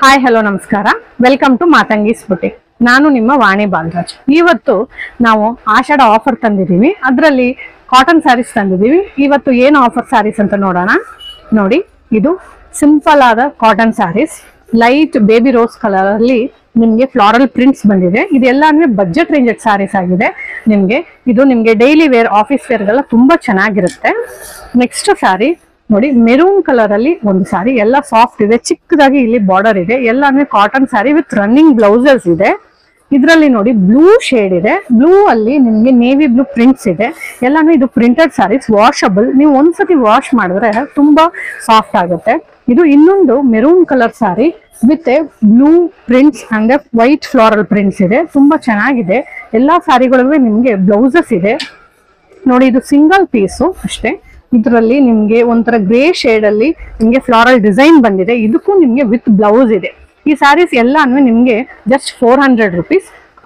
Hi hello ನಮಸ್ಕಾರ, welcome to ಮಾತಂಗೀಸ್ boutique. ನಾನು ನಿಮ್ಮ ವಾಣಿ ಬಾಲರಾಜ್. ಇವತ್ತು ನಾವು ಆಷಾಢ ಆಫರ್ ತಂದಿದ್ದೀವಿ, ಅದರಲ್ಲಿ ಕಾಟನ್ ಸ್ಯಾರೀಸ್ ತಂದಿದ್ದೀವಿ. ಇವತ್ತು ಏನು ಆಫರ್ ಸ್ಯಾರೀಸ್ ಅಂತ ನೋಡೋಣ. ನೋಡಿ, ಇದು ಸಿಂಪಲ್ ಆದ cotton sarees, light baby rose colour ಅಲ್ಲಿ ನಿಮ್ಗೆ ಫ್ಲಾರಲ್ ಪ್ರಿಂಟ್ಸ್ ಬಂದಿದೆ. ಇದೆಲ್ಲ ಬಜೆಟ್ ರೇಂಜ್ ಸ್ಯಾರೀಸ್ ಆಗಿದೆ. ಇದು ನಿಮ್ಗೆ ಡೈಲಿ ವೇರ್, ಆಫೀಸ್ ವೇರ್ಗೆಲ್ಲ ತುಂಬಾ ಚೆನ್ನಾಗಿರುತ್ತೆ. ನೆಕ್ಸ್ಟ್ ಸ್ಯಾರಿ ನೋಡಿ, ಮೆರೂನ್ ಕಲರ್ ಅಲ್ಲಿ ಒಂದು ಸಾರಿ, ಎಲ್ಲ ಸಾಫ್ಟ್ ಇದೆ, ಚಿಕ್ಕದಾಗಿ ಇಲ್ಲಿ ಬಾರ್ಡರ್ ಇದೆ. ಎಲ್ಲ cotton sari with running blouses ಇದೆ. ಇದರಲ್ಲಿ ನೋಡಿ ಬ್ಲೂ ಶೇಡ್ ಇದೆ, ಬ್ಲೂ ಅಲ್ಲಿ ನಿಮ್ಗೆ ನೇವಿ ಬ್ಲೂ ಪ್ರಿಂಟ್ಸ್ ಇದೆ. ಎಲ್ಲಾನು ಇದು ಪ್ರಿಂಟೆಡ್ ಸ್ಯಾರೀಸ್, ವಾಷಬಲ್. ನೀವು ಒಂದ್ಸತಿ ವಾಶ್ ಮಾಡಿದ್ರೆ ತುಂಬಾ ಸಾಫ್ಟ್ ಆಗುತ್ತೆ. ಇದು ಇನ್ನೊಂದು maroon colour sari with blue prints and white floral prints ಇದೆ. ತುಂಬಾ ಚೆನ್ನಾಗಿದೆ. ಎಲ್ಲಾ ಸ್ಯಾರಿಗಳಿಗೂ ನಿಮ್ಗೆ ಬ್ಲೌಸಸ್ ಇದೆ. ನೋಡಿ, ಇದು ಸಿಂಗಲ್ ಪೀಸು ಅಷ್ಟೇ. ಇದರಲ್ಲಿ ನಿಮ್ಗೆ ಒಂಥರ ಗ್ರೇ ಶೇಡ್ ಅಲ್ಲಿ ನಿಮ್ಗೆ ಫ್ಲಾರಲ್ ಡಿಸೈನ್ ಬಂದಿದೆ. ಇದಕ್ಕೂ ನಿಮ್ಗೆ ವಿತ್ ಬ್ಲೌಸ್ ಇದೆ. ಈ ಸ್ಯಾರೀಸ್ ಎಲ್ಲಾನು ನಿಮ್ಗೆ ಜಸ್ಟ್ 400 rupees.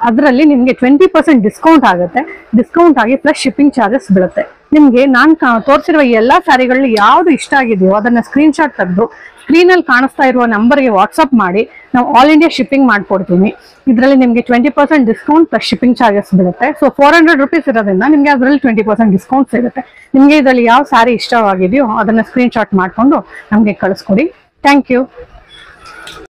ಅದರಲ್ಲಿ ನಿಮ್ಗೆ 20% ಡಿಸ್ಕೌಂಟ್ ಆಗುತ್ತೆ. ಡಿಸ್ಕೌಂಟ್ ಆಗಿ ಪ್ಲಸ್ ಶಿಪ್ಪಿಂಗ್ ಚಾರ್ಜಸ್ ಬೀಳುತ್ತೆ. ನಿಮ್ಗೆ ನಾನು ತೋರಿಸಿರುವ ಎಲ್ಲಾ ಸ್ಯಾರಿಗಳಲ್ಲಿ ಯಾವ್ದು ಇಷ್ಟ ಆಗಿದೆಯೋ ಅದನ್ನ ಸ್ಕ್ರೀನ್ ಶಾಟ್ ತೆಗೆದು ಸ್ಕ್ರೀನ್ ಅಲ್ಲಿ ಕಾಣಿಸ್ತಾ ಇರುವ ನಂಬರ್ಗೆ ವಾಟ್ಸ್ಆಪ್ ಮಾಡಿ, ನಾವು ಆಲ್ ಇಂಡಿಯಾ ಶಿಪ್ಪಿಂಗ್ ಮಾಡ್ಕೊಡ್ತೀನಿ. ಇದರಲ್ಲಿ ನಿಮ್ಗೆ 20% ಡಿಸ್ಕೌಂಟ್ ಪ್ಲಸ್ ಶಿಪ್ಪಿಂಗ್ ಚಾರ್ಜಸ್ ಬೀಳುತ್ತೆ. ಸೊ 400 rupees ಇರೋದ್ರಿಂದ ನಿಮ್ಗೆ ಅದರಲ್ಲಿ 20% ಡಿಸ್ಕೌಂಟ್ ಸಿಗುತ್ತೆ. ನಿಮ್ಗೆ ಇದರಲ್ಲಿ ಯಾವ ಸ್ಯಾರಿ ಇಷ್ಟವಾಗಿದೆಯೋ ಅದನ್ನ ಸ್ಕ್ರೀನ್ ಶಾಟ್ ಮಾಡ್ಕೊಂಡು ನಮ್ಗೆ ಕಳಿಸ್ಕೊಡಿ. Thank you.